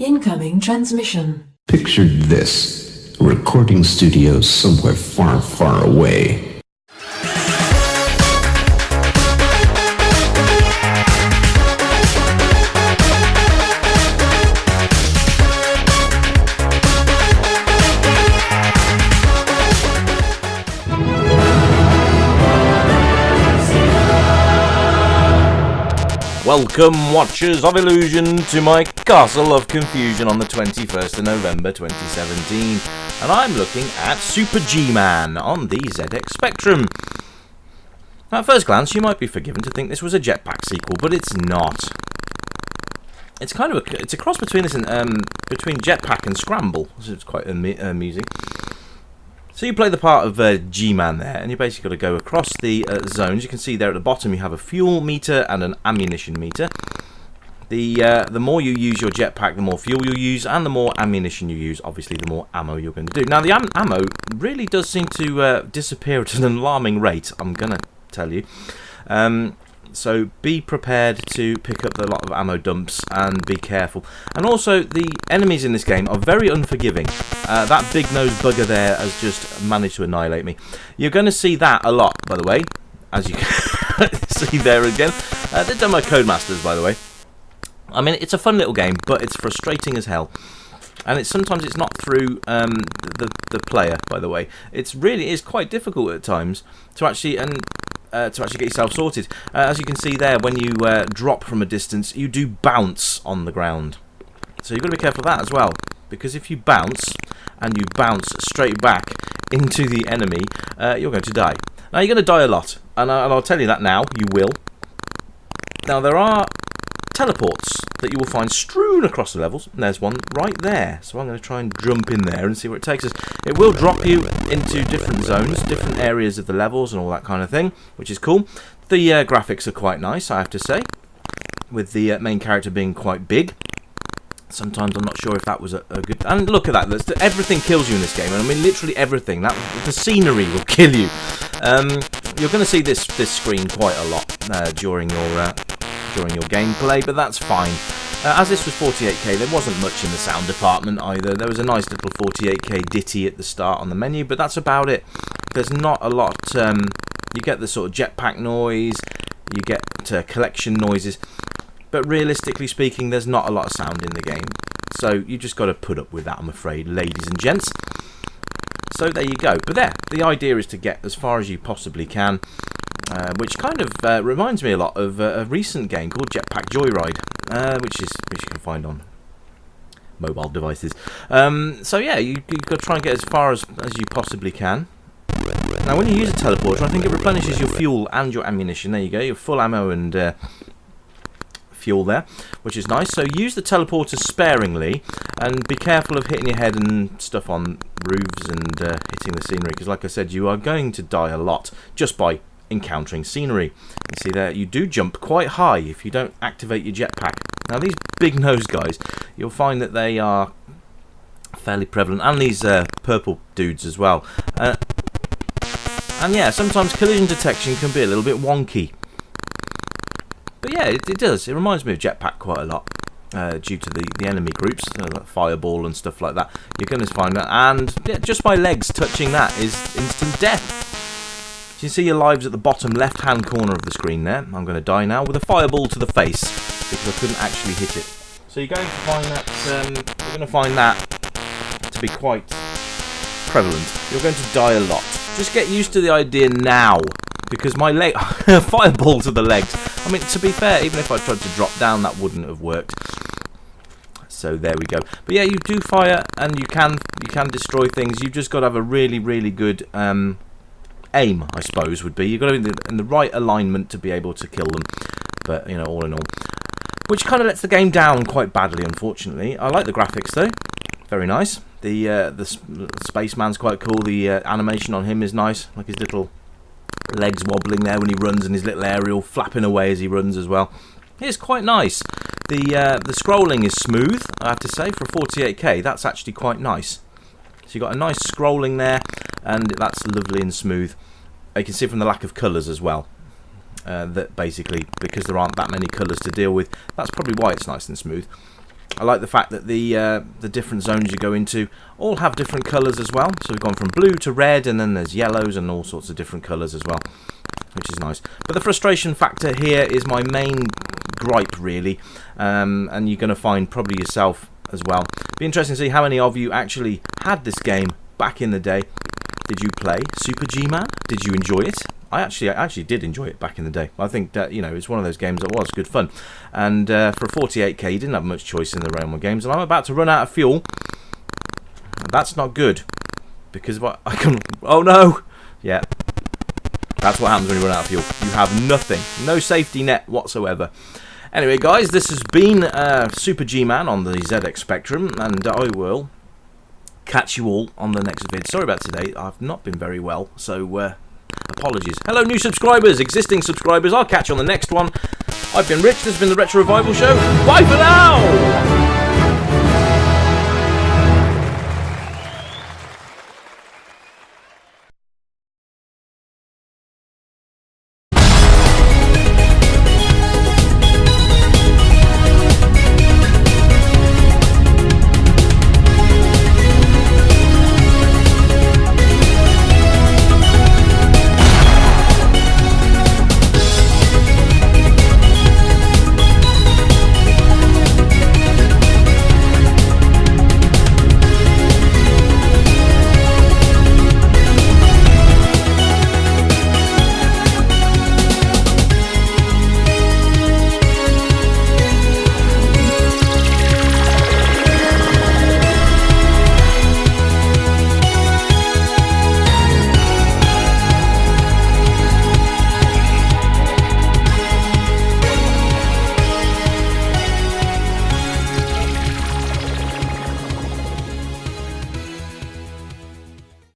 Incoming transmission. Picture this. A recording studio somewhere far, far away. Welcome, Watchers of Illusion, to my Castle of Confusion on the 21st of November 2017, and I'm looking at Super G-Man on the ZX Spectrum. At first glance, you might be forgiven to think this was a Jetpack sequel, but it's not. It's kind of a cross between this and between Jetpack and Scramble, so it's quite amusing. So you play the part of G-Man there, and you basically got to go across the zones. You can see there at the bottom you have a fuel meter and an ammunition meter. The more you use your jetpack, the more fuel you use, and the more ammunition you use, obviously the more ammo you're going to do. Now the ammo really does seem to disappear at an alarming rate, I'm going to tell you. So be prepared to pick up a lot of ammo dumps and be careful. And also, the enemies in this game are very unforgiving. That big-nosed bugger there has just managed to annihilate me. You're going to see that a lot, by the way, as you can see there again. They're done by Codemasters, by the way. I mean, it's a fun little game, but it's frustrating as hell. And sometimes it's not through the player, by the way. It really is quite difficult at times to actually get yourself sorted. As you can see there, when you drop from a distance, you do bounce on the ground. So you've got to be careful of that as well, because if you bounce, and you bounce straight back into the enemy, you're going to die. Now, you're going to die a lot, and I'll tell you that now, you will. Now, there are teleports that you will find strewn across the levels, and there's one right there. So I'm going to try and jump in there and see where it takes us. It will drop you into different zones, different areas of the levels and all that kind of thing, which is cool. The graphics are quite nice, I have to say, with the main character being quite big. Sometimes I'm not sure if that was a good... And look at that, everything kills you in this game. I mean, literally everything. The scenery will kill you. You're going to see this screen quite a lot during your gameplay, but that's fine. As this was 48k, there wasn't much in the sound department either. There was a nice little 48k ditty at the start on the menu, but that's about it. There's not a lot. You get the sort of jetpack noise, you get collection noises, but realistically speaking, there's not a lot of sound in the game. So you just got to put up with that, I'm afraid, ladies and gents. So there you go. But the idea is to get as far as you possibly can. Which kind of reminds me a lot of a recent game called Jetpack Joyride, which you can find on mobile devices. So yeah, you've got to try and get as far as you possibly can. Now, when you use a teleporter, I think it replenishes your fuel and your ammunition. There you go, your full ammo and fuel there, which is nice. So use the teleporter sparingly, and be careful of hitting your head and stuff on roofs and hitting the scenery, because like I said, you are going to die a lot just by encountering scenery. You see there, you do jump quite high if you don't activate your jetpack. Now, these big nose guys, you'll find that they are fairly prevalent, and these purple dudes as well. And yeah, sometimes collision detection can be a little bit wonky. But yeah, it does. It reminds me of Jetpack quite a lot, due to the enemy groups, like Fireball and stuff like that. You're going to find that, and yeah, just my legs touching that is instant death. You see your lives at the bottom left-hand corner of the screen there. I'm going to die now with a fireball to the face because I couldn't actually hit it. So you're going to find that to be quite prevalent. You're going to die a lot. Just get used to the idea now, because my leg fireball to the legs. I mean, to be fair, even if I tried to drop down, that wouldn't have worked. So there we go. But yeah, you do fire, and you can destroy things. You've just got to have a really, really good aim, I suppose, would be. You've got to be in the right alignment to be able to kill them. But, you know, all in all, which kind of lets the game down quite badly, unfortunately. I like the graphics, though. Very nice. The spaceman's quite cool. The animation on him is nice, like his little legs wobbling there when he runs, and his little aerial flapping away as he runs as well. It's quite nice. The scrolling is smooth, I have to say. For 48k, that's actually quite nice. So you've got a nice scrolling there, and that's lovely and smooth. You can see from the lack of colours as well, that basically, because there aren't that many colours to deal with, that's probably why it's nice and smooth. I like the fact that the different zones you go into all have different colours as well. So we've gone from blue to red, and then there's yellows and all sorts of different colours as well, which is nice. But the frustration factor here is my main gripe, really, and you're going to find probably yourself as well. Be interesting to see how many of you actually had this game back in the day. Did you play Super G-Man? Did you enjoy it? I actually did enjoy it back in the day. I think that, you know, it's one of those games that was good fun. And for a 48k, you didn't have much choice in the realm of games. And I'm about to run out of fuel. That's not good, because what I can. Oh no! Yeah, that's what happens when you run out of fuel. You have nothing, no safety net whatsoever. Anyway, guys, this has been Super G-Man on the ZX Spectrum, and I will catch you all on the next vid. Sorry about today. I've not been very well, so apologies. Hello, new subscribers, existing subscribers. I'll catch you on the next one. I've been Rich. This has been the Retro Revival Show. Bye for now.